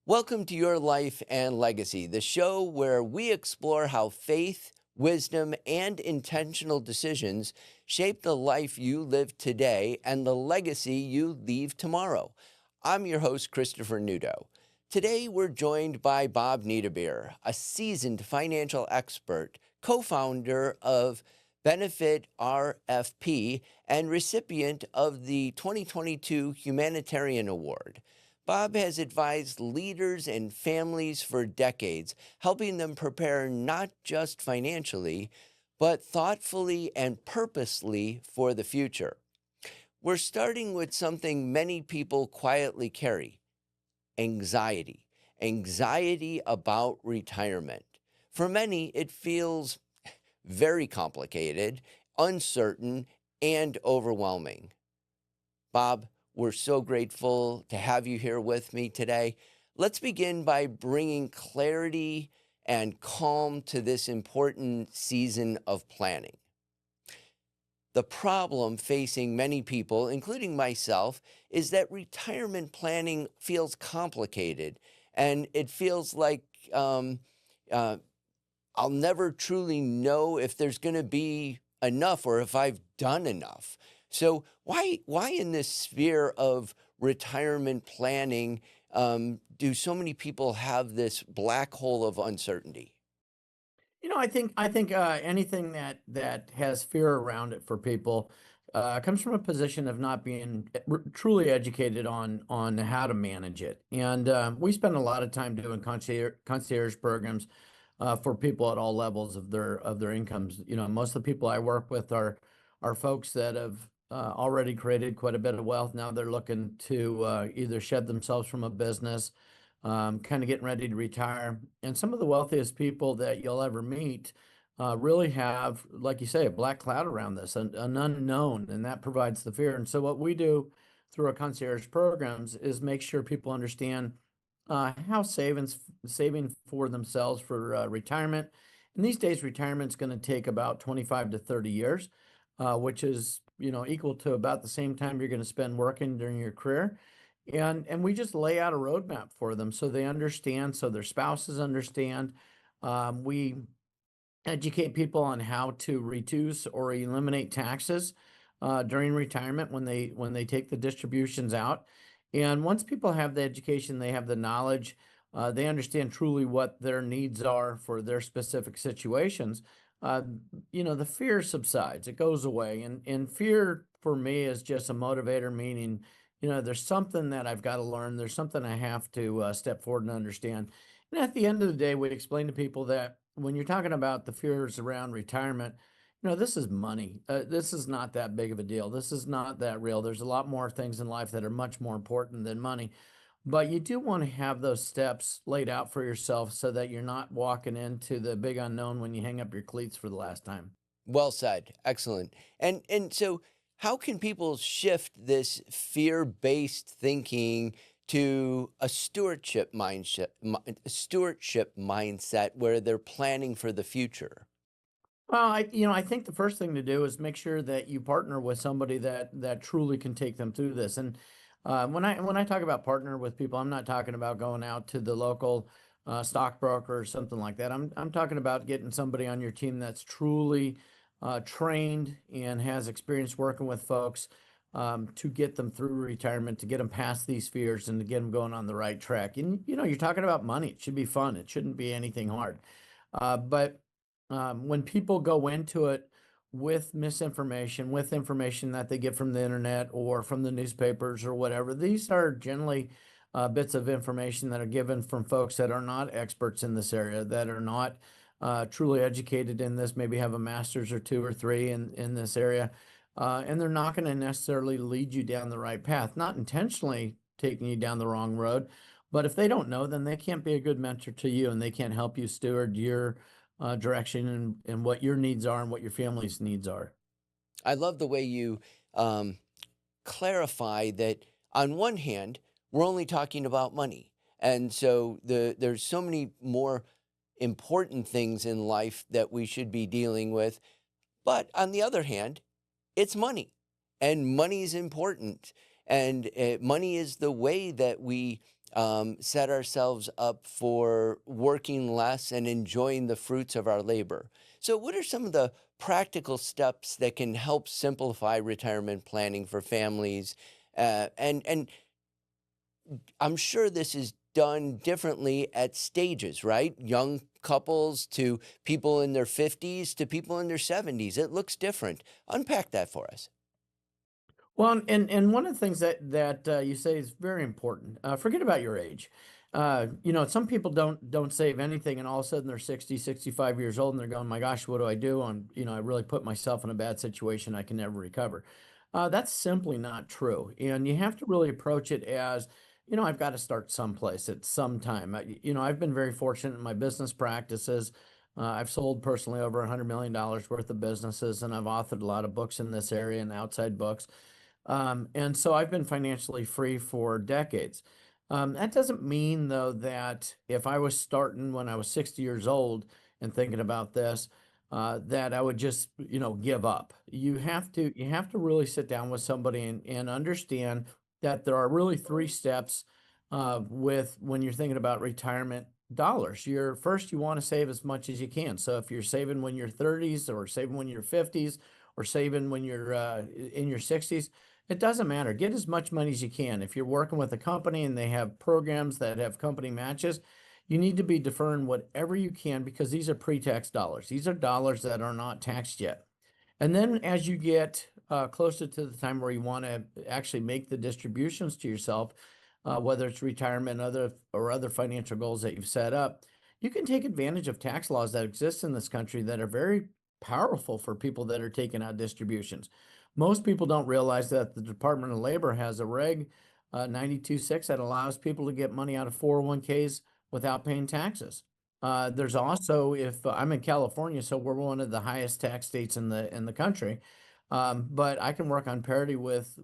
Welcome to Your Life and Legacy, the show where we explore how faith, wisdom, and intentional decisions shape the life you live today and the legacy you leave tomorrow. I'm your host, Christopher Nudo. Today, we're joined by Bob Niederber, a seasoned financial expert, co-founder of Benefit RFP, and recipient of the 2022 Humanitarian Award. Bob has advised leaders and families for decades, helping them prepare not just financially, but thoughtfully and purposely for the future. We're starting with something many people quietly carry: anxiety. Anxiety about retirement. For many, it feels very complicated, uncertain, and overwhelming. Bob, we're so grateful to have you here with me today. Let's begin by bringing clarity and calm to this important season of planning. The problem facing many people, including myself, is that retirement planning feels complicated, and it feels like uh, I'll never truly know if there's going to be enough or if I've done enough. So why in this sphere of retirement planning do so many people have this black hole of uncertainty? I think anything that has fear around it for people comes from a position of not being truly educated on how to manage it. And we spend a lot of time doing concierge programs for people at all levels of their incomes. Most of the people I work with are folks that have already created quite a bit of wealth. Now they're looking to either shed themselves from a business, kind of getting ready to retire. And some of the wealthiest people that you'll ever meet really have, like you say, a black cloud around this, an unknown, and that provides the fear. And so what we do through our concierge programs is make sure people understand how saving for themselves for retirement. And these days, retirement's going to take about 25 to 30 years, which is equal to about the same time you're going to spend working during your career. And we just lay out a roadmap for them so they understand, so their spouses understand. We educate people on how to reduce or eliminate taxes during retirement when they take the distributions out. And once people have the education, they have the knowledge, they understand truly what their needs are for their specific situations. Uh, the fear subsides; it goes away, and fear for me is just a motivator, meaning there's something that I've got to learn. There's something I have to step forward and understand. And at the end of the day, we explain to people that when you're talking about the fears around retirement, this is money. This is not that big of a deal. This is not that real. There's a lot more things in life that are much more important than money. But you do want to have those steps laid out for yourself so that you're not walking into the big unknown when you hang up your cleats for the last time. Well said. Excellent. And so how can people shift this fear-based thinking to a stewardship mindset where they're planning for the future? Well, I think the first thing to do is make sure that you partner with somebody that truly can take them through this. And when I talk about partner with people, I'm not talking about going out to the local stockbroker or something like that. I'm talking about getting somebody on your team that's truly trained and has experience working with folks to get them through retirement, to get them past these fears, and to get them going on the right track. And you're talking about money; it should be fun. It shouldn't be anything hard. But when people go into it with misinformation, with information that they get from the internet or from the newspapers or whatever, these are generally bits of information that are given from folks that are not experts in this area, that are not truly educated in this, maybe have a master's or two or three in this area. And they're not going to necessarily lead you down the right path, not intentionally taking you down the wrong road. But if they don't know, then they can't be a good mentor to you, and they can't help you steward your direction and what your needs are and what your family's needs are. I love the way you um, clarify that on one hand, we're only talking about money. And so there's so many more important things in life that we should be dealing with. But on the other hand, it's money, and money is important. And money is the way that we set ourselves up for working less and enjoying the fruits of our labor. So, what are some of the practical steps that can help simplify retirement planning for families? And I'm sure this is done differently at stages, right? Young couples to people in their 50s to people in their 70s. It looks different. Unpack that for us. Well, and one of the things that you say is very important. Forget about your age. Some people don't save anything, and all of a sudden they're 60, 65 years old, and they're going, "My gosh, what do I do? I really put myself in a bad situation. I can never recover." That's simply not true, and you have to really approach it as, I've got to start someplace at some time. I've been very fortunate in my business practices. I've sold personally over $100 million worth of businesses, and I've authored a lot of books in this area and outside books. And so I've been financially free for decades. That doesn't mean, though, that if I was starting when I was 60 years old and thinking about this, that I would just, give up. You have to really sit down with somebody and understand that there are really three steps with when you're thinking about retirement dollars. First, you want to save as much as you can. So if you're saving when you're 30s or saving when you're 50s or saving when you're in your 60s, it doesn't matter. Get as much money as you can. If you're working with a company and they have programs that have company matches, you need to be deferring whatever you can because these are pre-tax dollars. These are dollars that are not taxed yet. And then as you get closer to the time where you want to actually make the distributions to yourself, whether it's retirement, other financial goals that you've set up, you can take advantage of tax laws that exist in this country that are very powerful for people that are taking out distributions. Most people don't realize that the Department of Labor has a Reg 92.6 that allows people to get money out of 401ks without paying taxes. There's also, if I'm in California, so we're one of the highest tax states in the country, but I can work on parity with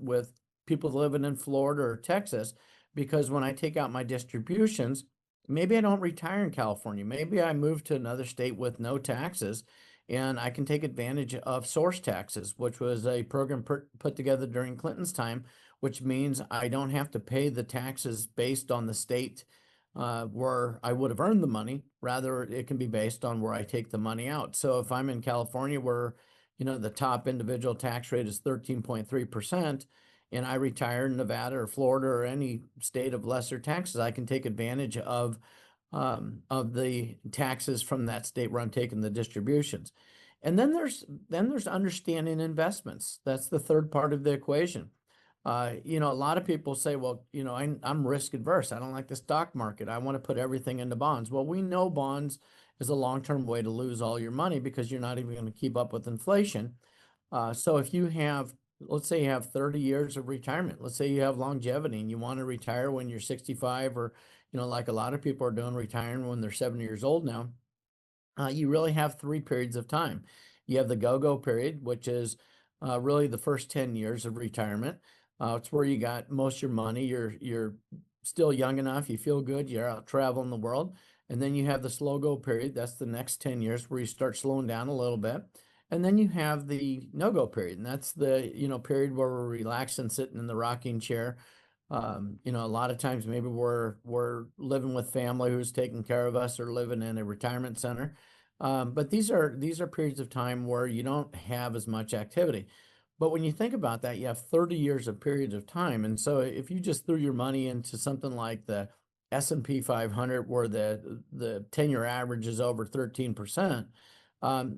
people living in Florida or Texas because when I take out my distributions, maybe I don't retire in California. Maybe I move to another state with no taxes, and I can take advantage of source taxes, which was a program put together during Clinton's time, which means I don't have to pay the taxes based on the state where I would have earned the money. Rather, it can be based on where I take the money out. So if I'm in California where, the top individual tax rate is 13.3%, and I retire in Nevada or Florida or any state of lesser taxes, I can take advantage of the taxes from that state where I'm taking the distributions. And then there's understanding investments. That's the third part of the equation. A lot of people say, well, I'm risk adverse. I don't like the stock market. I want to put everything into bonds. Well, we know bonds is a long-term way to lose all your money because you're not even going to keep up with inflation. So if you have, let's say you have 30 years of retirement, let's say you have longevity and you want to retire when you're 65 or, like a lot of people are doing, retiring when they're 70 years old now, you really have three periods of time. You have the go-go period, which is really the first 10 years of retirement. It's where you got most of your money. You're still young enough. You feel good. You're out traveling the world. And then you have the slow go period. That's the next 10 years where you start slowing down a little bit. And then you have the no-go period. And that's the, period where we're relaxing, sitting in the rocking chair. A lot of times maybe we're living with family who's taking care of us or living in a retirement center. But these are periods of time where you don't have as much activity. But when you think about that, you have 30 years of periods of time. And so if you just threw your money into something like the S&P 500, where the 10-year average is over 13%,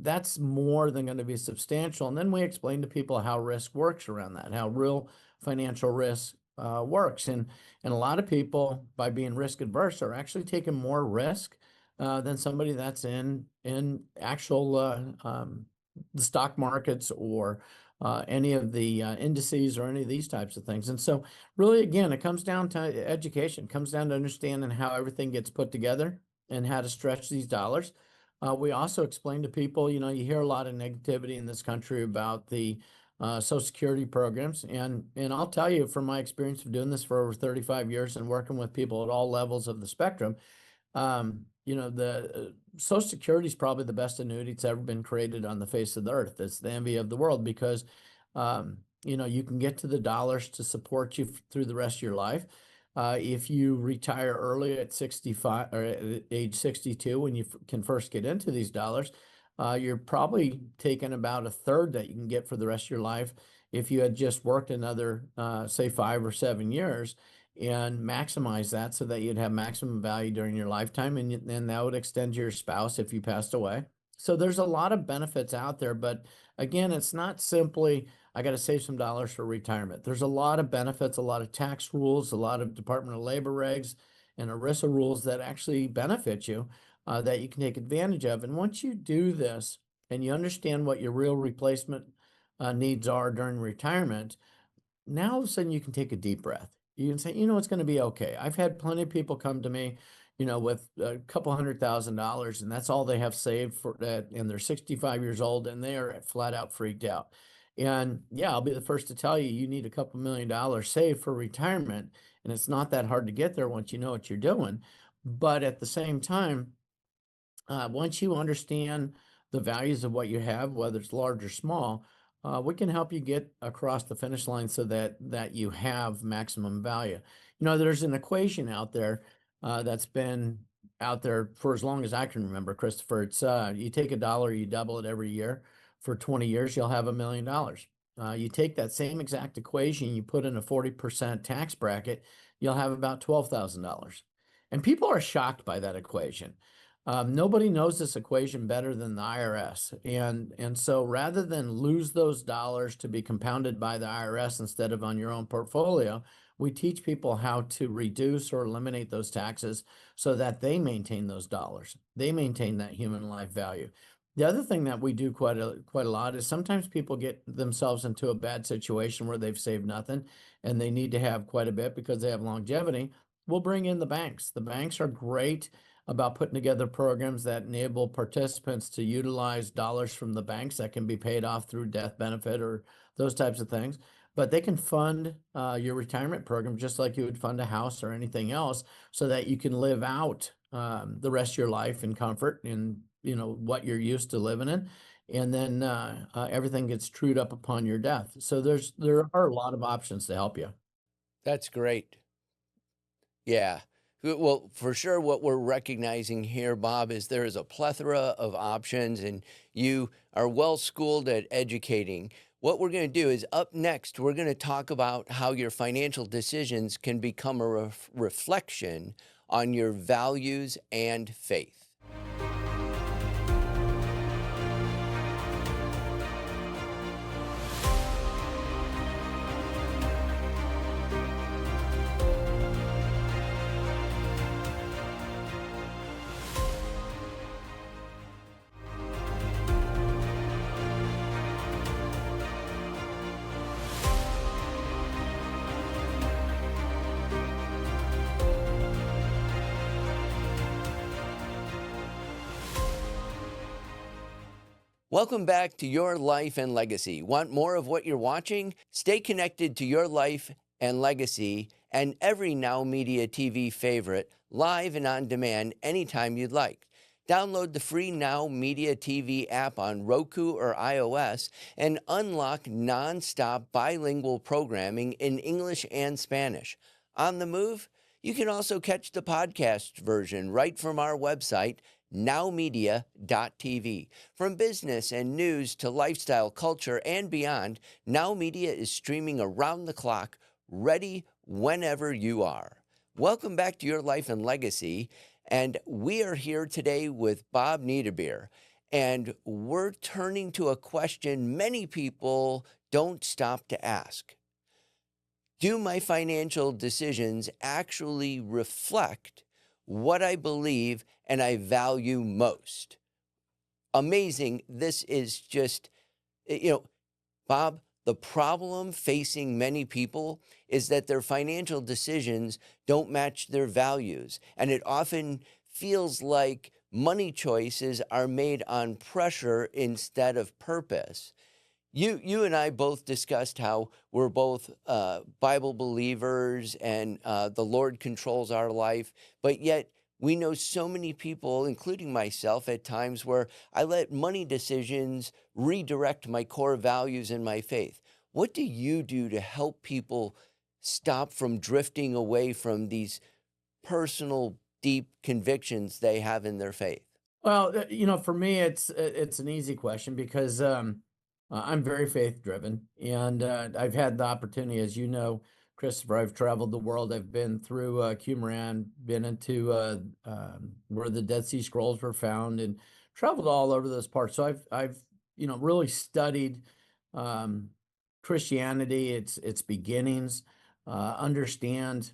that's more than going to be substantial. And then we explain to people how risk works around that, how real financial risk works. And a lot of people, by being risk adverse, are actually taking more risk than somebody that's in actual the stock markets or any of the indices or any of these types of things. And so really, again, it comes down to education. It comes down to understanding how everything gets put together and how to stretch these dollars. We also explain to people, you hear a lot of negativity in this country about the Social Security programs. And I'll tell you from my experience of doing this for over 35 years and working with people at all levels of the spectrum, the Social Security is probably the best annuity that's ever been created on the face of the earth. It's the envy of the world because, you can get to the dollars to support you through the rest of your life. If you retire early at 65 or at age 62, when you can first get into these dollars, you're probably taking about a third that you can get for the rest of your life if you had just worked another, say, 5 or 7 years and maximize that so that you'd have maximum value during your lifetime, and then that would extend to your spouse if you passed away. So there's a lot of benefits out there, but again, it's not simply I got to save some dollars for retirement. There's a lot of benefits, a lot of tax rules, a lot of Department of Labor regs and ERISA rules that actually benefit you, that you can take advantage of. And once you do this and you understand what your real replacement needs are during retirement, now all of a sudden you can take a deep breath. You can say, it's going to be okay. I've had plenty of people come to me, with a couple $100,000, and that's all they have saved for that, and they're 65 years old and they are flat out freaked out. And yeah, I'll be the first to tell you, you need a couple $1 million saved for retirement, and it's not that hard to get there once you know what you're doing. But at the same time, once you understand the values of what you have, whether it's large or small, we can help you get across the finish line so that you have maximum value. There's an equation out there that's been out there for as long as I can remember, Christopher. It's you take $1, you double it every year. For 20 years, you'll have $1 million. You take that same exact equation, you put in a 40% tax bracket, you'll have about $12,000. And people are shocked by that equation. Nobody knows this equation better than the IRS. And so rather than lose those dollars to be compounded by the IRS instead of on your own portfolio, we teach people how to reduce or eliminate those taxes so that they maintain those dollars. They maintain that human life value. The other thing that we do quite a lot is sometimes people get themselves into a bad situation where they've saved nothing and they need to have quite a bit because they have longevity. We'll bring in the banks. The banks are great about putting together programs that enable participants to utilize dollars from the banks that can be paid off through death benefit or those types of things. But they can fund your retirement program just like you would fund a house or anything else so that you can live out the rest of your life in comfort and what you're used to living in. And then everything gets trued up upon your death. So there are a lot of options to help you. That's great. Yeah. Well, for sure, what we're recognizing here, Bob, is there is a plethora of options, and you are well schooled at educating. What we're going to do is up next, we're going to talk about how your financial decisions can become a reflection on your values and faith. Welcome back to Your Life and Legacy. Want more of what you're watching? Stay connected to Your Life and Legacy and every Now Media TV favorite, live and on demand anytime you'd like. Download the free Now Media TV app on Roku or iOS and unlock non-stop bilingual programming in English and Spanish. On the move? You can also catch the podcast version right from our website, nowmedia.tv. From business and news to lifestyle, culture, and beyond, Now Media is streaming around the clock, ready whenever you are. Welcome back to Your Life and Legacy, and we are here today with Bob Niederber, and we're turning to a question many people don't stop to ask. Do my financial decisions actually reflect what I believe and I value most? Amazing. This is just, Bob, the problem facing many people is that their financial decisions don't match their values. And it often feels like money choices are made on pressure instead of purpose. You and I both discussed how we're both Bible believers and the Lord controls our life, but yet we know so many people, including myself, at times where I let money decisions redirect my core values and my faith. What do you do to help people stop from drifting away from these personal, deep convictions they have in their faith? Well, for me, it's an easy question because I'm very faith driven, and I've had the opportunity, as you know, Christopher. I've traveled the world. I've been through Qumran, been into where the Dead Sea Scrolls were found, and traveled all over those parts. So I've really studied um, Christianity, its beginnings, understand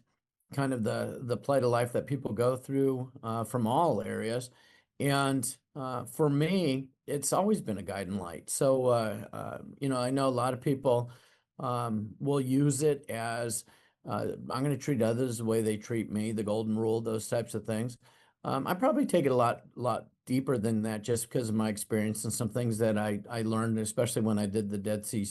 kind of the plight of life that people go through from all areas. And for me, it's always been a guiding light. So, I know a lot of people will use it as I'm going to treat others the way they treat me, the golden rule, those types of things. I probably take it a lot deeper than that, just because of my experience and some things that I learned, especially when I did the Dead Sea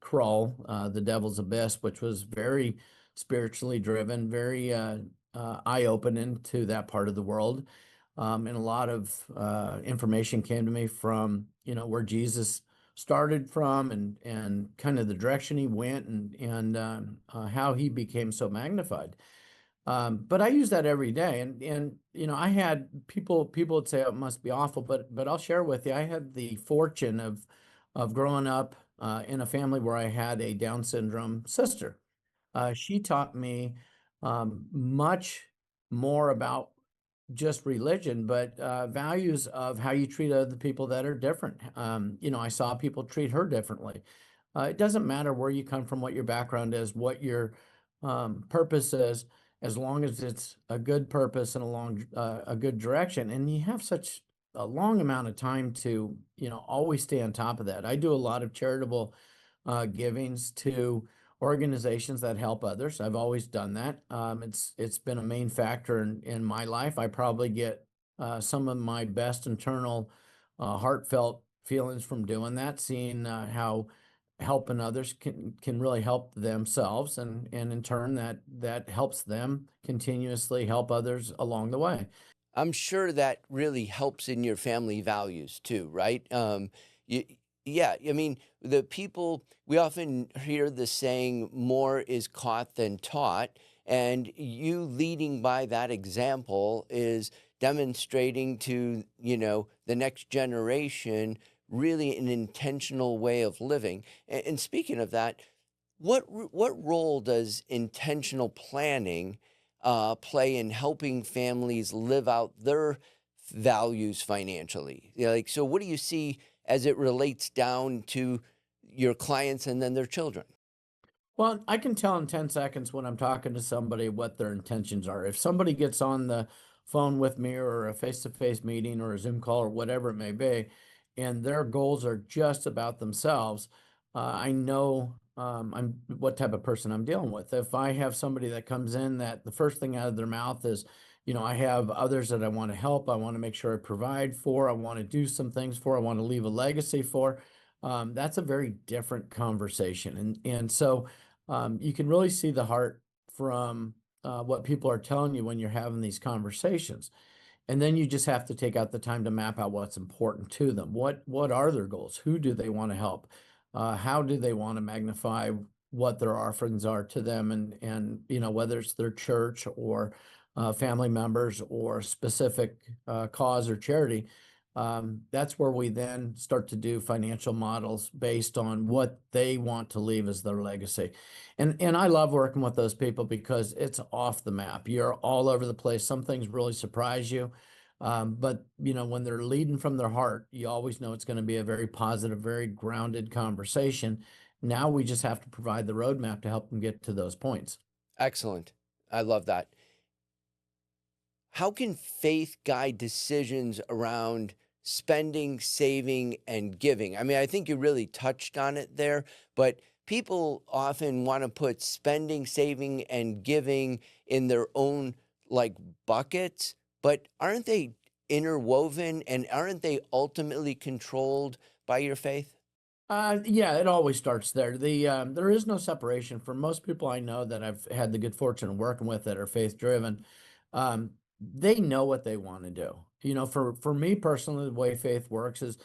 Crawl, the Devil's Abyss, which was very spiritually driven, very eye-opening to that part of the world. And a lot of information came to me from, where Jesus started from, and kind of the direction he went, and how he became so magnified. But I use that every day, and I had people would say, oh, it must be awful, but I'll share with you. I had the fortune of growing up in a family where I had a Down syndrome sister. She taught me much more about just religion, but values of how you treat other people that are different. I saw people treat her differently. It doesn't matter where you come from, what your background is, what your purpose is, as long as it's a good purpose and a good direction. And you have such a long amount of time to, always stay on top of that. I do a lot of charitable givings to organizations that help others. I've always done that. It's been a main factor in my life. I probably get some of my best internal heartfelt feelings from doing that, seeing how helping others can really help themselves, and in turn that helps them continuously help others along the way. I'm sure that really helps in your family values too, right? Y yeah, I mean, the people we often hear the saying, "More is caught than taught," and you leading by that example is demonstrating to, the next generation really an intentional way of living. And speaking of that, what role does intentional planning play in helping families live out their values financially? Like, so what do you see as it relates down to your clients and then their children? Well, I can tell in 10 seconds when I'm talking to somebody what their intentions are. If somebody gets on the phone with me, or a face-to-face meeting, or a Zoom call, or whatever it may be, and their goals are just about themselves, I know I'm what type of person I'm dealing with. If I have somebody that comes in that the first thing out of their mouth is, I have others that I want to help, I want to make sure I provide for, I want to do some things for, I want to leave a legacy for, that's a very different conversation. And so you can really see the heart from what people are telling you when you're having these conversations. And then you just have to take out the time to map out what's important to them. What are their goals? Who do they want to help? How do they want to magnify what their offerings are to them? And whether it's their church, or family members, or specific cause or charity. That's where we then start to do financial models based on what they want to leave as their legacy. And I love working with those people because it's off the map. You're all over the place. Some things really surprise you. But when they're leading from their heart, you always know it's going to be a very positive, very grounded conversation. Now we just have to provide the roadmap to help them get to those points. Excellent. I love that. How can faith guide decisions around spending, saving, and giving? I mean, I think you really touched on it there, but people often want to put spending, saving, and giving in their own like buckets, but aren't they interwoven, and aren't they ultimately controlled by your faith? Yeah, it always starts there. There is no separation for most people I know that I've had the good fortune of working with that are faith driven. They know what they want to do. For me personally, the way faith works is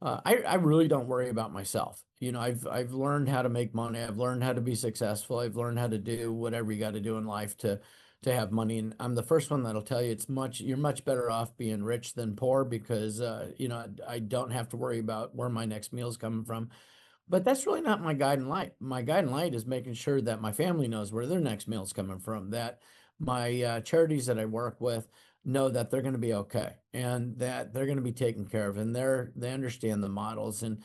I really don't worry about myself. I've learned how to make money. I've learned how to be successful. I've learned how to do whatever you got to do in life to have money. And I'm the first one that'll tell you you're much better off being rich than poor because I don't have to worry about where my next meal's coming from. But that's really not my guiding light. My guiding light is making sure that my family knows where their next meal's coming from, that my charities that I work with know that they're going to be okay and that they're going to be taken care of, and they understand the models and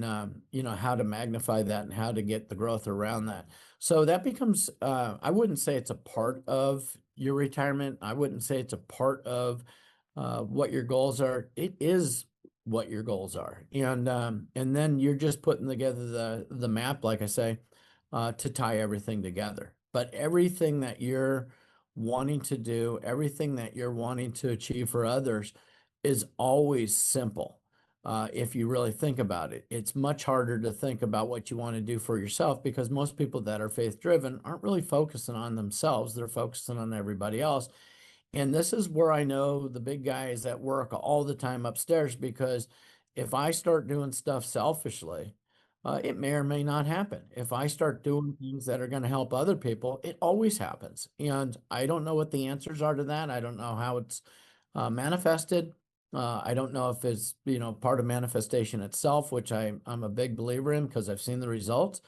how to magnify that and how to get the growth around that. So that becomes I wouldn't say it's a part of your retirement. I wouldn't say it's a part of what your goals are. It is what your goals are, and then you're just putting together the map, like I say, to tie everything together. But everything that you're wanting to do, everything that you're wanting to achieve for others, is always simple. If you really think about it, it's much harder to think about what you want to do for yourself because most people that are faith driven aren't really focusing on themselves. They're focusing on everybody else. And this is where I know the big guys at work all the time upstairs, because if I start doing stuff selfishly, it may or may not happen. If I start doing things that are going to help other people, it always happens. And I don't know what the answers are to that. I don't know how it's manifested. I don't know if it's, part of manifestation itself, which I'm a big believer in because I've seen the results.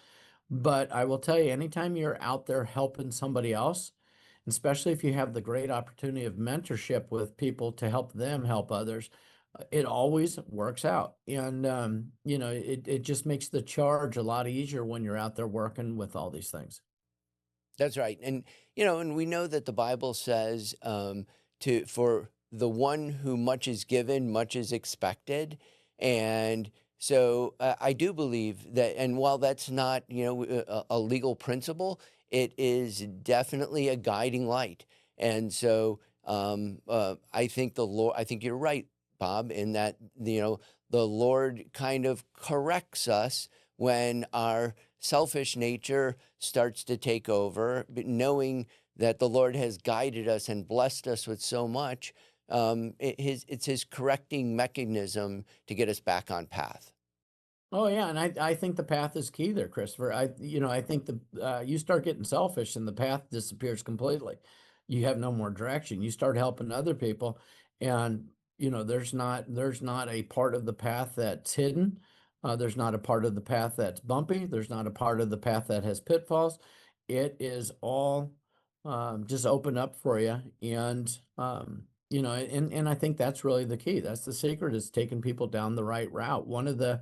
But I will tell you, anytime you're out there helping somebody else, especially if you have the great opportunity of mentorship with people to help them help others, it always works out. And, it just makes the charge a lot easier when you're out there working with all these things. That's right. And we know that the Bible says for the one who much is given, much is expected. And so I do believe that, and while that's not, a legal principle, it is definitely a guiding light. And so I think you're right, Bob, in that, the Lord kind of corrects us when our selfish nature starts to take over, but knowing that the Lord has guided us and blessed us with so much, it's his correcting mechanism to get us back on path. Oh yeah, and I think the path is key there, Christopher. I think you start getting selfish and the path disappears completely. You have no more direction. You start helping other people, and there's not a part of the path that's hidden. There's not a part of the path that's bumpy. There's not a part of the path that has pitfalls. It is all just open up for you, and I think that's really the key. That's the secret, is taking people down the right route. One of the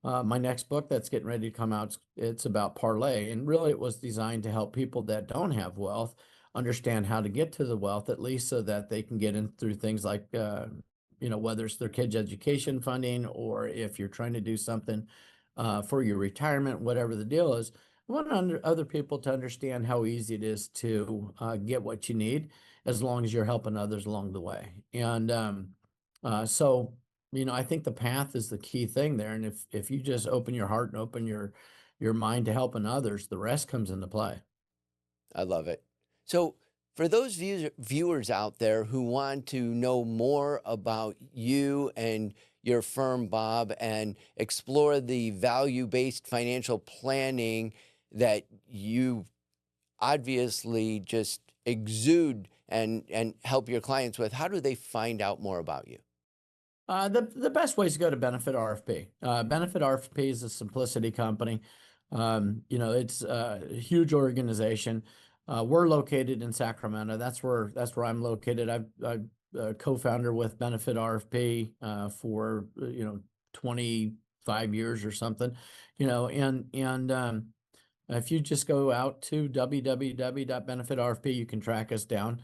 my next book that's getting ready to come out, it's about parlay. And really, it was designed to help people that don't have wealth understand how to get to the wealth, at least so that they can get in through things like, whether it's their kids' education funding or if you're trying to do something for your retirement, whatever the deal is. I want other people to understand how easy it is to get what you need as long as you're helping others along the way. And so, I think the path is the key thing there. And if you just open your heart and open your mind to helping others, the rest comes into play. I love it. So, for those viewers out there who want to know more about you and your firm, Bob, and explore the value based financial planning that you obviously just exude and help your clients with, how do they find out more about you? The best way is to go to Benefit RFP. Benefit RFP is a simplicity company. It's a huge organization. We're located in Sacramento. That's where I'm located. I'm a co-founder with Benefit RFP for 25 years or something. And if you just go out to www.benefitrfp, you can track us down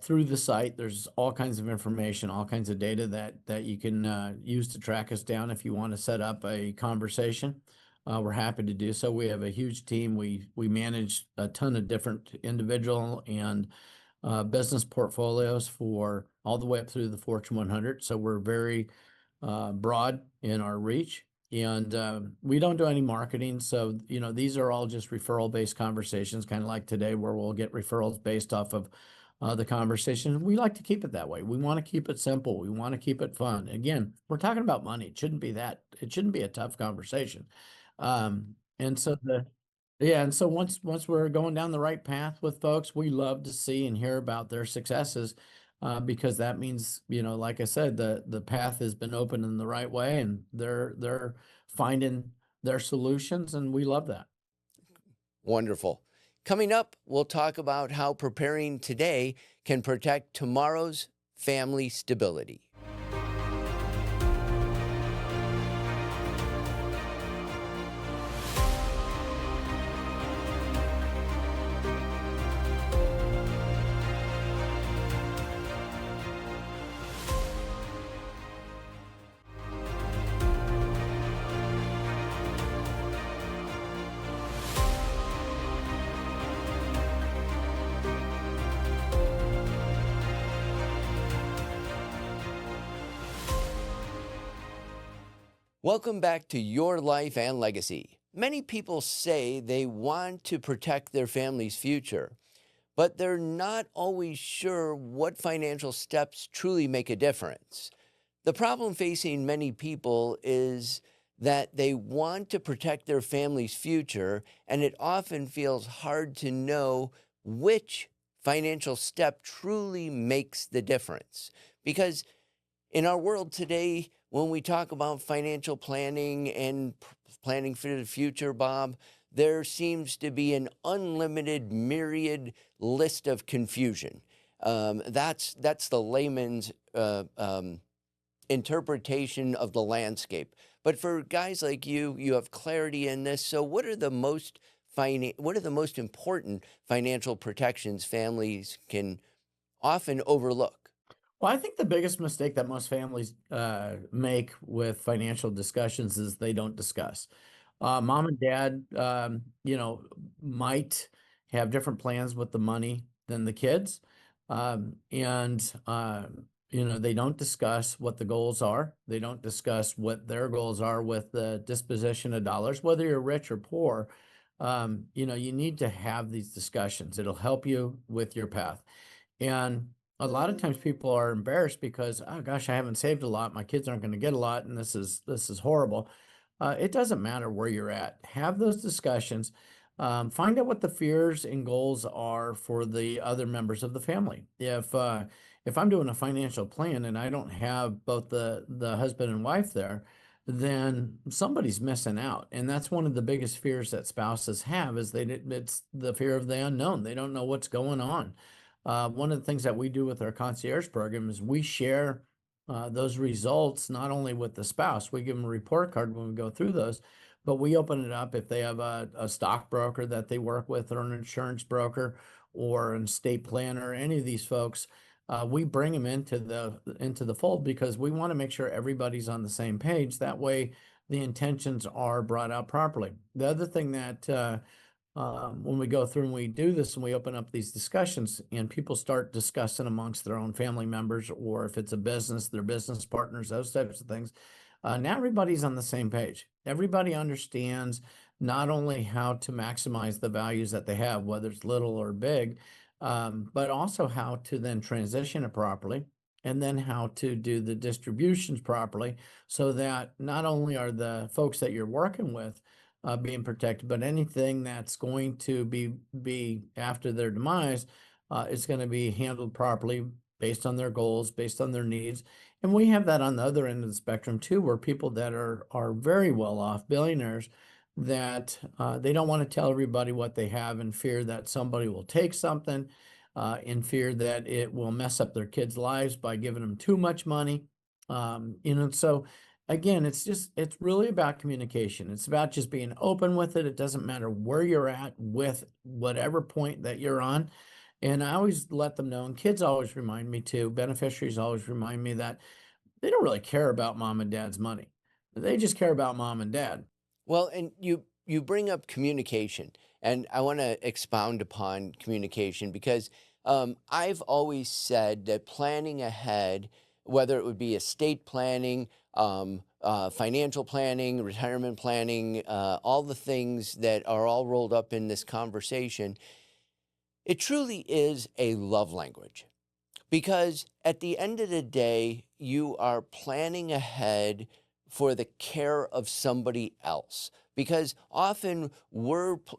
through the site. There's all kinds of information, all kinds of data that you can use to track us down. If you want to set up a conversation, we're happy to do so. We have a huge team. We manage a ton of different individual and business portfolios for all the way up through the Fortune 100. So we're very broad in our reach. And we don't do any marketing. So, these are all just referral based conversations, kind of like today, where we'll get referrals based off of the conversation. We like to keep it that way. We want to keep it simple. We want to keep it fun. Again, we're talking about money. It shouldn't be a tough conversation. And so yeah, and so once we're going down the right path with folks, we love to see and hear about their successes, because that means, like I said, the path has been opened in the right way, and they're finding their solutions, and we love that. Wonderful. Coming up, we'll talk about how preparing today can protect tomorrow's family stability. Welcome back to Your Life and Legacy. Many people say they want to protect their family's future, but they're not always sure what financial steps truly make a difference. The problem facing many people is that they want to protect their family's future, and it often feels hard to know which financial step truly makes the difference. Because in our world today, when we talk about financial planning and planning for the future, Bob, there seems to be an unlimited myriad list of confusion. That's the layman's interpretation of the landscape. But for guys like you have clarity in this. So what are the most important financial protections families can often overlook? Well, I think the biggest mistake that most families make with financial discussions is they don't discuss. Mom and dad, might have different plans with the money than the kids. They don't discuss what the goals are. They don't discuss what their goals are with the disposition of dollars, whether you're rich or poor. You need to have these discussions. It'll help you with your path. And a lot of times people are embarrassed because, oh gosh, I haven't saved a lot. My kids aren't going to get a lot, and this is horrible. It doesn't matter where you're at. Have those discussions. Find out what the fears and goals are for the other members of the family. If I'm doing a financial plan and I don't have both the husband and wife there, then somebody's missing out. And that's one of the biggest fears that spouses have, is it's the fear of the unknown. They don't know what's going on. One of the things that we do with our concierge program is we share those results not only with the spouse. We give them a report card when we go through those, but we open it up if they have a stockbroker that they work with, or an insurance broker, or an estate planner, any of these folks. We bring them into the fold, because we want to make sure everybody's on the same page. That way the intentions are brought out properly. The other thing that when we go through and we do this and we open up these discussions and people start discussing amongst their own family members, or if it's a business, their business partners, those types of things, now everybody's on the same page. Everybody understands not only how to maximize the values that they have, whether it's little or big, but also how to then transition it properly, and then how to do the distributions properly, so that not only are the folks that you're working with being protected, but anything that's going to be after their demise is going to be handled properly based on their goals, based on their needs. And we have that on the other end of the spectrum too, where people that are very well off, billionaires, that they don't want to tell everybody what they have, in fear that somebody will take something, in fear that it will mess up their kids' lives by giving them too much money. So again, it's really about communication. It's about just being open with it. It doesn't matter where you're at with whatever point that you're on. And I always let them know, and kids always remind me too, beneficiaries always remind me, that they don't really care about mom and dad's money. They just care about mom and dad. Well, and you bring up communication, and I want to expound upon communication, because I've always said that planning ahead, whether it would be estate planning, financial planning, retirement planning, all the things that are all rolled up in this conversation, It truly is a love language because at the end of the day, you are planning ahead for the care of somebody else. Because often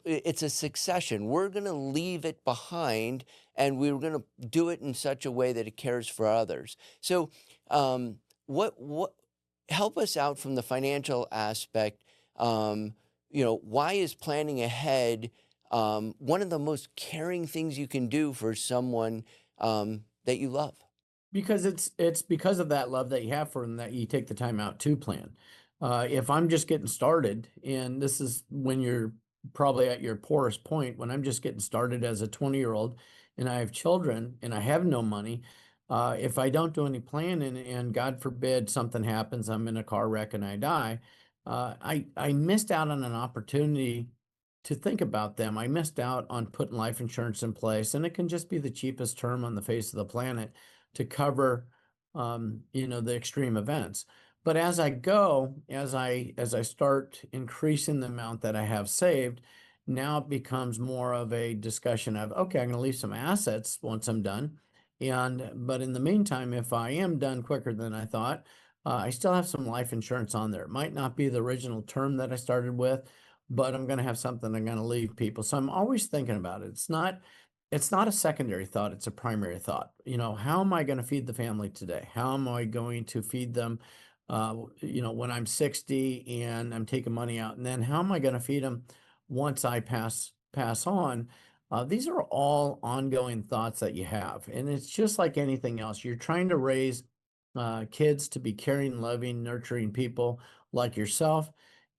it's a succession. We're going to leave it behind and we're going to do it in such a way that it cares for others. So, um, what help us out from the financial aspect? Um, why is planning ahead one of the most caring things you can do for someone that you love? Because it's because of that love that you have for them that you take the time out to plan. If I'm just getting started, and this is when you're probably at your poorest point, when I'm just getting started as a 20-year-old and I have children and I have no money, if I don't do any planning and God forbid something happens, I'm in a car wreck and I die, I missed out on an opportunity to think about them. I missed out on putting life insurance in place, and it can just be the cheapest term on the face of the planet to cover the extreme events. But as I go, as I start increasing the amount that I have saved, now it becomes more of a discussion of, okay, I'm going to leave some assets once I'm done. But in the meantime, if I am done quicker than I thought, I still have some life insurance on there. It might not be the original term that I started with, but I'm going to have something I'm going to leave people. So I'm always thinking about it. It's not a secondary thought, it's a primary thought. How am I going to feed the family today? How am I going to feed them, when I'm 60 and I'm taking money out? And then how am I going to feed them once I pass on? These are all ongoing thoughts that you have. And it's just like anything else. You're trying to raise kids to be caring, loving, nurturing people like yourself.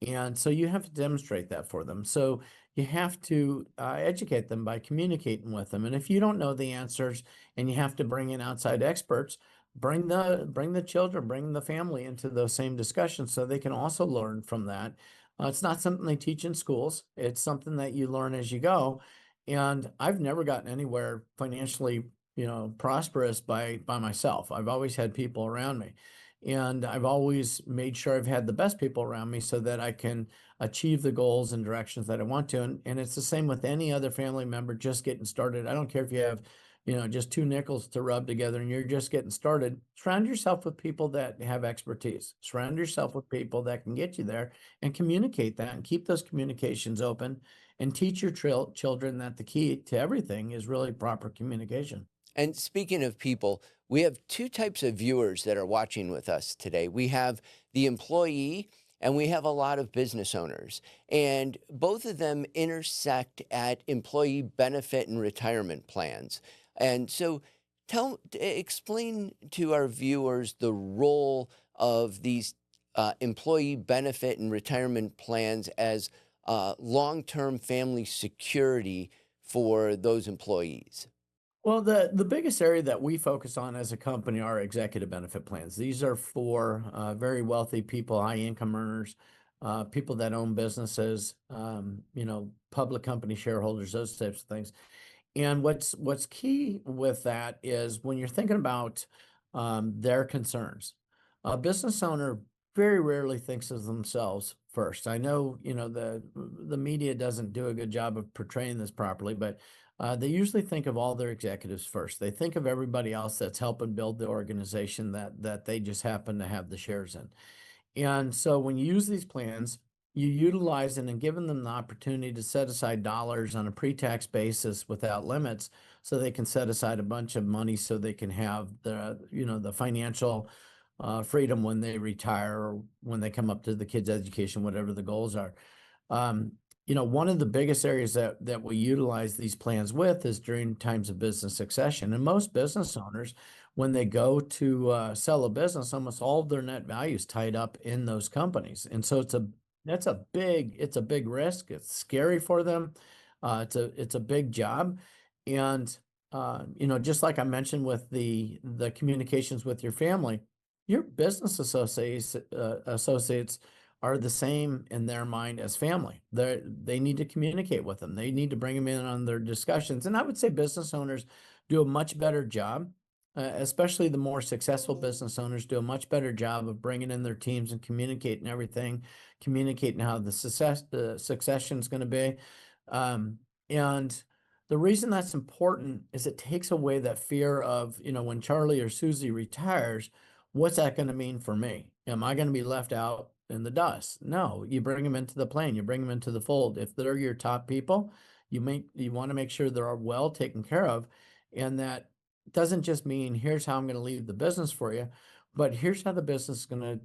And so you have to demonstrate that for them. So you have to educate them by communicating with them. And if you don't know the answers and you have to bring in outside experts, bring the children, bring the family into those same discussions so they can also learn from that. It's not something they teach in schools. It's something that you learn as you go. And I've never gotten anywhere financially, prosperous by myself. I've always had people around me. And I've always made sure I've had the best people around me so that I can achieve the goals and directions that I want to. And it's the same with any other family member just getting started. I don't care if you have, just two nickels to rub together and you're just getting started. Surround yourself with people that have expertise. Surround yourself with people that can get you there and communicate that and keep those communications open and teach your children that the key to everything is really proper communication. And speaking of people, we have two types of viewers that are watching with us today. We have the employee and we have a lot of business owners. And both of them intersect at employee benefit and retirement plans. And so explain to our viewers the role of these employee benefit and retirement plans as long-term family security for those employees. Well, the biggest area that we focus on as a company are executive benefit plans. These are for very wealthy people, high income earners, people that own businesses, public company shareholders, those types of things. And what's key with that is when you're thinking about their concerns, a business owner very rarely thinks of themselves first. I know, the media doesn't do a good job of portraying this properly, but they usually think of all their executives first. They think of everybody else that's helping build the organization that they just happen to have the shares in. And so when you use these plans, you utilize it and giving them the opportunity to set aside dollars on a pre-tax basis without limits so they can set aside a bunch of money so they can have the financial freedom when they retire or when they come up to the kids' education, whatever the goals are. Um, one of the biggest areas that we utilize these plans with is during times of business succession. And most business owners, when they go to sell a business, almost all of their net value is tied up in those companies. And so it's a big risk. It's scary for them. It's a big job. And just like I mentioned with the communications with your family, your business associates are the same in their mind as family. They need to communicate with them. They need to bring them in on their discussions. And I would say business owners do a much better job, especially the more successful business owners do a much better job of bringing in their teams and communicating everything, communicating how the succession is going to be. And The reason that's important is it takes away that fear of, when Charlie or Susie retires, what's that going to mean for me? Am I going to be left out in the dust? No, you bring them into the plane, you bring them into the fold. If they're your top people, you want to make sure they're well taken care of. And that doesn't just mean here's how I'm going to leave the business for you, but here's how the business is going to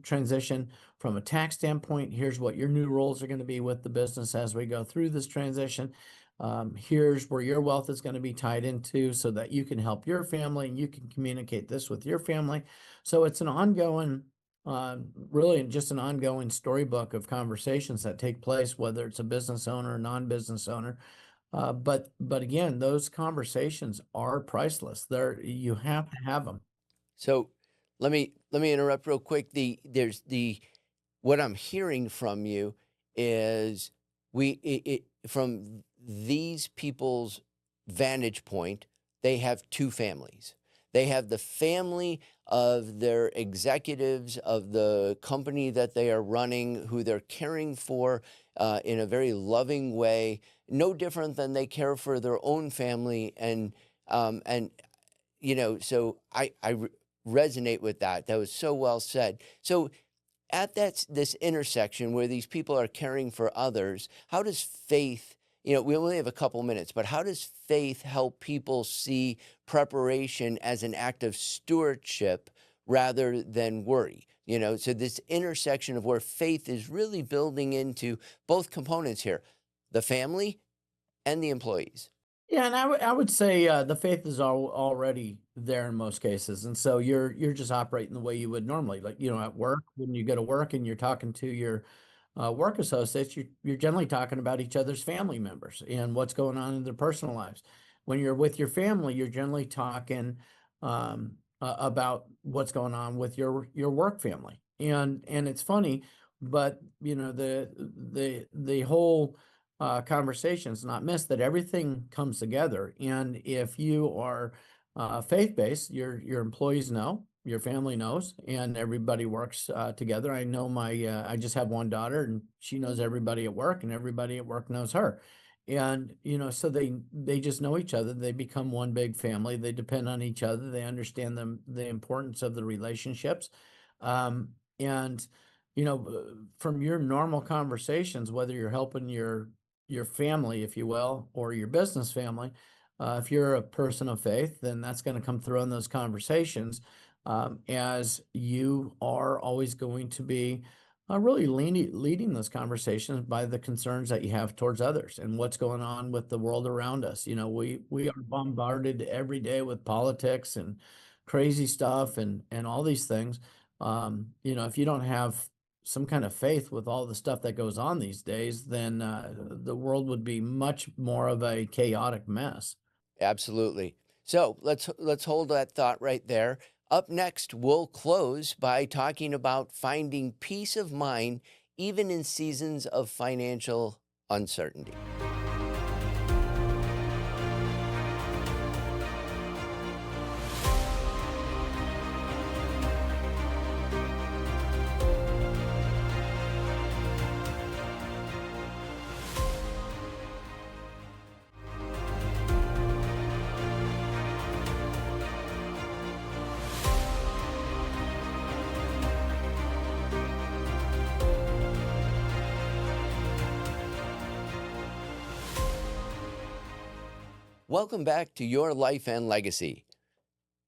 transition from a tax standpoint. Here's what your new roles are going to be with the business as we go through this transition. Here's where your wealth is going to be tied into so that you can help your family and you can communicate this with your family. So it's an ongoing, really just an ongoing storybook of conversations that take place, whether it's a business owner or non-business owner. But again, those conversations are priceless. You have to have them. So let me interrupt real quick. What I'm hearing from you is from these people's vantage point, they have two families. They have the family of their executives of the company that they are running, who they're caring for in a very loving way, no different than they care for their own family. And so I resonate with that. That was so well said. So at this intersection where these people are caring for others, how does faith, we only have a couple minutes, but how does faith help people see preparation as an act of stewardship rather than worry? So this intersection of where faith is really building into both components here, the family and the employees. Yeah, and I would say the faith is already there in most cases, and so you're just operating the way you would normally, like at work when you go to work and you're talking to your work associates, you're generally talking about each other's family members and what's going on in their personal lives. When you're with your family, you're generally talking about what's going on with your work family, and it's funny, but the whole conversations not missed that everything comes together. And if you are faith-based, your employees know, your family knows, and everybody works together. I know I just have one daughter, and she knows everybody at work, and everybody at work knows her. And so they just know each other. They become one big family. They depend on each other. They understand the importance of the relationships. And from your normal conversations, whether you're helping your family, if you will, or your business family, if you're a person of faith, then that's going to come through in those conversations, as you are always going to be really leading those conversations by the concerns that you have towards others and what's going on with the world around us. We are bombarded every day with politics and crazy stuff and all these things. If you don't have some kind of faith with all the stuff that goes on these days, then the world would be much more of a chaotic mess. Absolutely. So let's hold that thought right there. Up next, we'll close by talking about finding peace of mind even in seasons of financial uncertainty. Welcome back to Your Life and Legacy.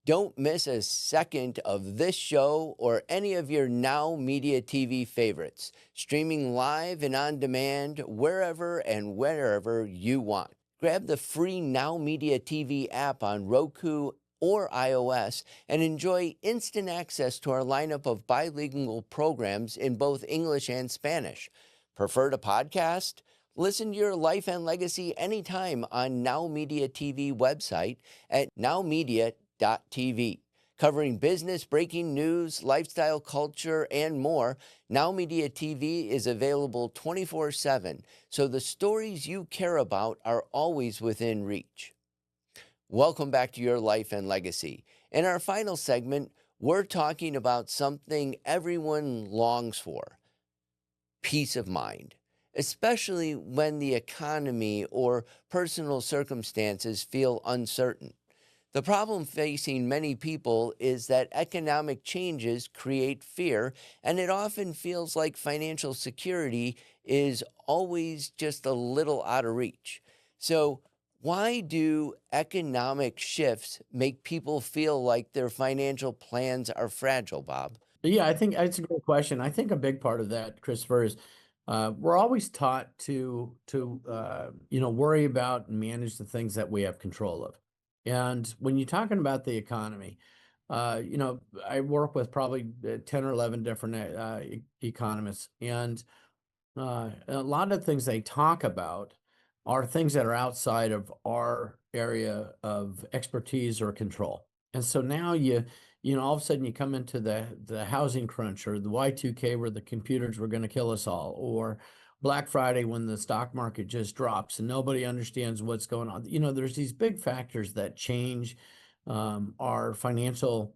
Don't miss a second of this show or any of your Now Media TV favorites, streaming live and on demand wherever and wherever you want. Grab the free Now Media TV app on Roku or iOS and enjoy instant access to our lineup of bilingual programs in both English and Spanish. Prefer to podcast? Listen to Your Life and Legacy anytime on Now Media TV website at nowmedia.tv. Covering business, breaking news, lifestyle, culture, and more, Now Media TV is available 24/7, so the stories you care about are always within reach. Welcome back to Your Life and Legacy. In our final segment, we're talking about something everyone longs for: peace of mind. especially when the economy or personal circumstances feel uncertain. The problem facing many people is that economic changes create fear, and it often feels like financial security is always just a little out of reach. So, why do economic shifts make people feel like their financial plans are fragile, Bob? Yeah, I think it's a great question. I think a big part of that, Christopher, is we're always taught to worry about and manage the things that we have control of. And when you're talking about the economy, I work with probably 10 or 11 different economists, and a lot of things they talk about are things that are outside of our area of expertise or control. And so now all of a sudden you come into the housing crunch or the Y2K where the computers were going to kill us all, or Black Friday when the stock market just drops and nobody understands what's going on. There's these big factors that change our financial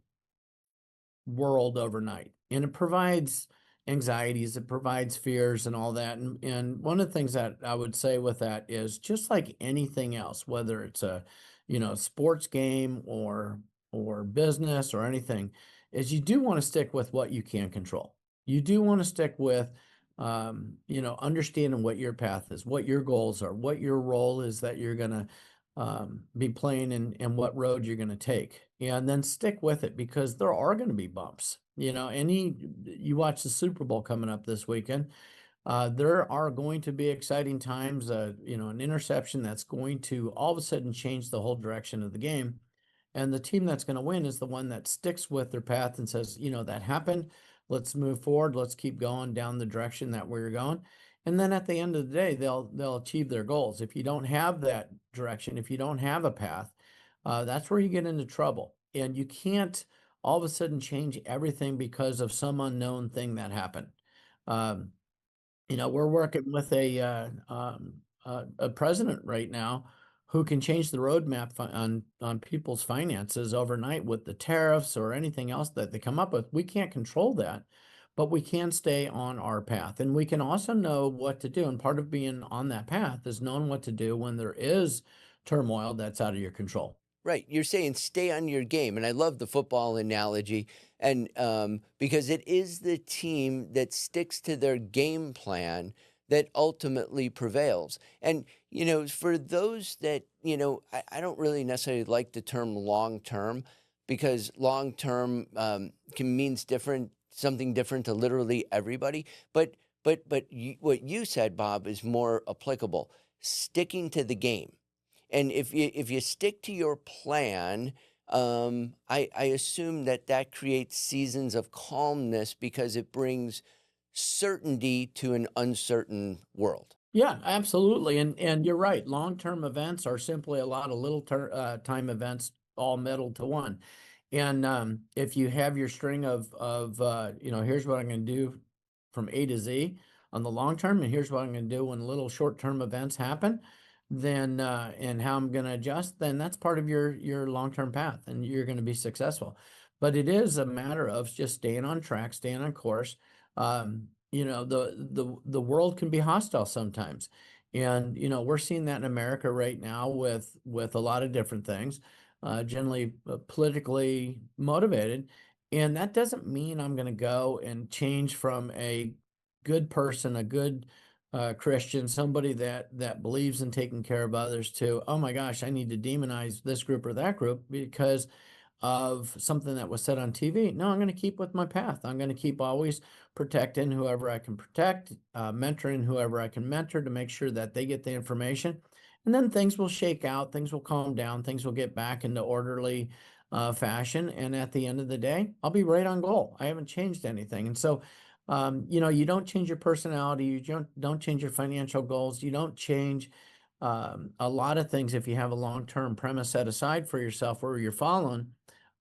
world overnight. And it provides anxieties, it provides fears and all that. And one of the things that I would say with that is just like anything else, whether it's a, sports game or business or anything, is you do want to stick with what you can control. You do want to stick with understanding what your path is, what your goals are, what your role is that you're going to be playing and what road you're going to take, and then stick with it because there are going to be bumps. You watch the Super Bowl coming up this weekend. There are going to be exciting times. An interception that's going to all of a sudden change the whole direction of the game. And the team that's going to win is the one that sticks with their path and says, that happened. Let's move forward. Let's keep going down the direction that we're going. And then at the end of the day, they'll achieve their goals. If you don't have that direction, if you don't have a path, that's where you get into trouble. And you can't all of a sudden change everything because of some unknown thing that happened. Um, we're working with a president right now who can change the roadmap on people's finances overnight with the tariffs or anything else that they come up with. We can't control that, but we can stay on our path, and we can also know what to do. And part of being on that path is knowing what to do when there is turmoil that's out of your control. Right. You're saying stay on your game. And I love the football analogy. And because it is the team that sticks to their game plan that ultimately prevails. And, for those that, I don't really necessarily like the term long term because long term can means something different to literally everybody. But what you said, Bob, is more applicable. Sticking to the game. And if you stick to your plan, I assume that creates seasons of calmness because it brings certainty to an uncertain world. Yeah, absolutely. And you're right. Long-term events are simply a lot of little time events all meddled to one. And if you have your string of here's what I'm going to do from A to Z on the long term, and here's what I'm going to do when little short-term events happen, then and how I'm going to adjust, then that's part of your long-term path, and you're going to be successful. But it is a matter of just staying on track, staying on course. The world can be hostile sometimes, and we're seeing that in America right now with a lot of different things, generally politically motivated. And that doesn't mean I'm going to go and change from a good person, a good Christian, somebody that believes in taking care of others, to, oh my gosh, I need to demonize this group or that group because of something that was said on TV. No, I'm going to keep with my path. I'm going to keep always protecting whoever I can protect, mentoring whoever I can mentor to make sure that they get the information. And then things will shake out, things will calm down, things will get back into orderly fashion. And at the end of the day, I'll be right on goal. I haven't changed anything. And so, you don't change your personality. You don't change your financial goals. You don't change a lot of things if you have a long-term premise set aside for yourself where you're following,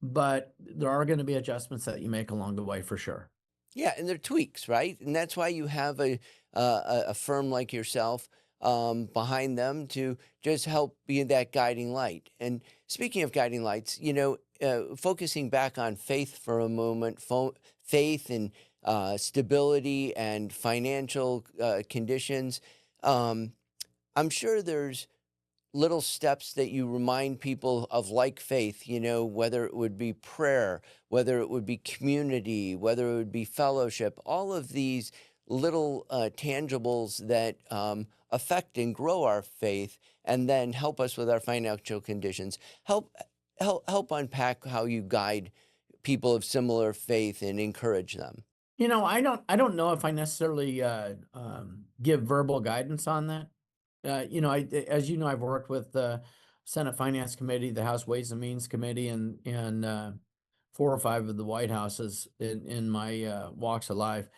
but there are going to be adjustments that you make along the way for sure. Yeah, and they're tweaks, right? And that's why you have a firm like yourself behind them to just help be that guiding light. And speaking of guiding lights, focusing back on faith for a moment, faith and stability and financial conditions. Um, I'm sure there's little steps that you remind people of, like faith, whether it would be prayer, whether it would be community, whether it would be fellowship, all of these little tangibles that affect and grow our faith and then help us with our financial conditions. Help unpack how you guide people of similar faith and encourage them. I don't know if I necessarily give verbal guidance on that. As you know, I've worked with the Senate Finance Committee, the House Ways and Means Committee, and 4 or 5 of the White Houses in my walks of life.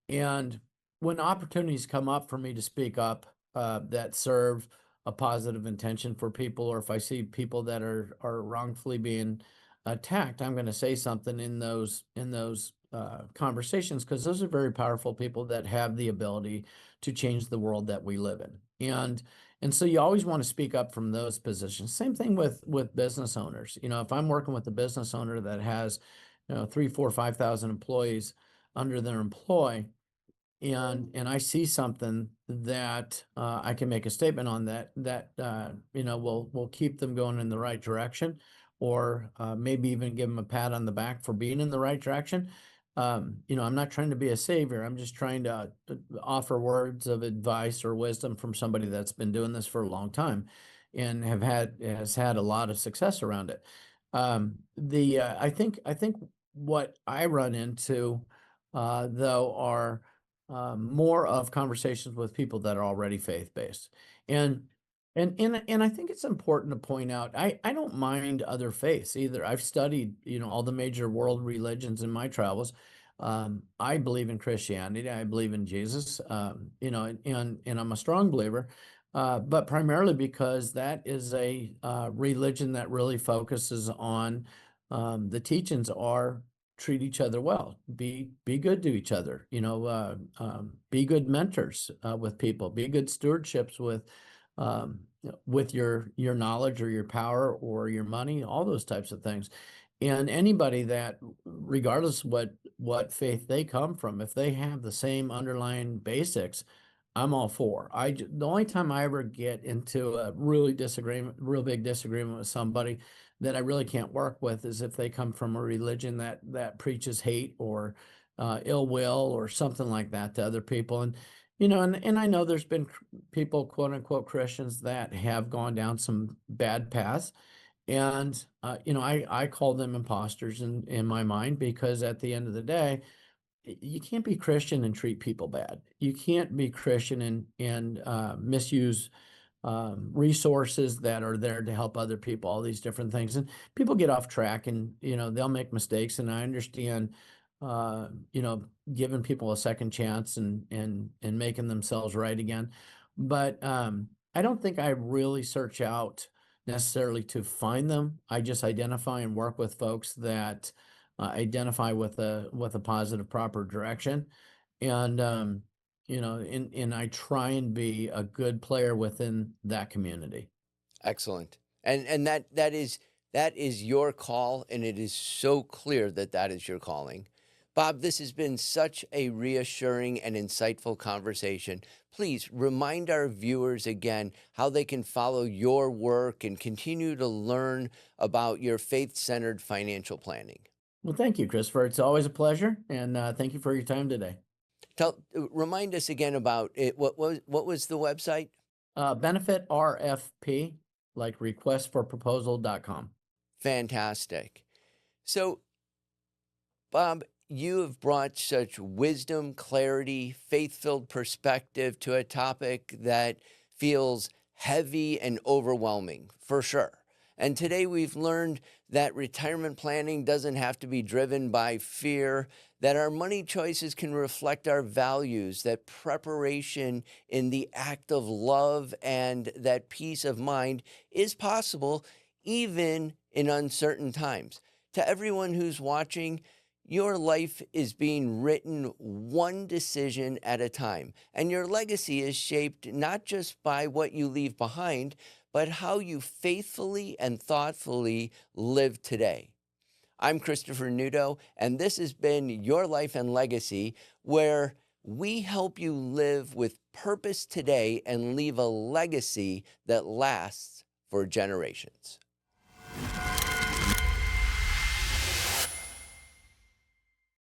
And when opportunities come up for me to speak up that serve a positive intention for people, or if I see people that are wrongfully being attacked, I'm going to say something in those conversations, because those are very powerful people that have the ability to change the world that we live in. And so you always want to speak up from those positions. Same thing with business owners. If I'm working with a business owner that has 3, 4, 5,000 employees under their employ, and I see something that I can make a statement on that will keep them going in the right direction, or maybe even give them a pat on the back for being in the right direction. I'm not trying to be a savior. I'm just trying to offer words of advice or wisdom from somebody that's been doing this for a long time and has had a lot of success around it. I think what I run into though are more of conversations with people that are already faith-based. And I think it's important to point out, I don't mind other faiths either. I've studied, all the major world religions in my travels. I believe in Christianity. I believe in Jesus, and I'm a strong believer, but primarily because that is a religion that really focuses on the teachings are treat each other well, be good to each other, be good mentors with people, be good stewardships with your knowledge or your power or your money, all those types of things. And anybody that, regardless what faith they come from, if they have the same underlying basics, I'm all for. The only time I ever get into a real big disagreement with somebody that I really can't work with is if they come from a religion that preaches hate or ill will or something like that to other people. And I know there's been people, quote unquote Christians, that have gone down some bad paths. And I call them imposters in my mind, because at the end of the day, you can't be Christian and treat people bad. You can't be Christian and misuse resources that are there to help other people, all these different things. And people get off track, and they'll make mistakes. And I understand giving people a second chance and making themselves right again. But I don't think I really search out necessarily to find them. I just identify and work with folks that identify with a positive, proper direction. And and I try and be a good player within that community. Excellent. And that is your call, and it is so clear that that is your calling. Bob, this has been such a reassuring and insightful conversation. Please remind our viewers again how they can follow your work and continue to learn about your faith-centered financial planning. Well, thank you, Christopher. It's always a pleasure, and thank you for your time today. Remind us again about it. What was the website? Benefit RFP, like requestforproposal.com. Fantastic. So, Bob, you have brought such wisdom, clarity, faith-filled perspective to a topic that feels heavy and overwhelming, for sure. And today we've learned that retirement planning doesn't have to be driven by fear, that our money choices can reflect our values, that preparation in the act of love and that peace of mind is possible even in uncertain times. To everyone who's watching, your life is being written one decision at a time, and your legacy is shaped not just by what you leave behind, but how you faithfully and thoughtfully live today. I'm Christopher Nudo, and this has been Your Life and Legacy, where we help you live with purpose today and leave a legacy that lasts for generations.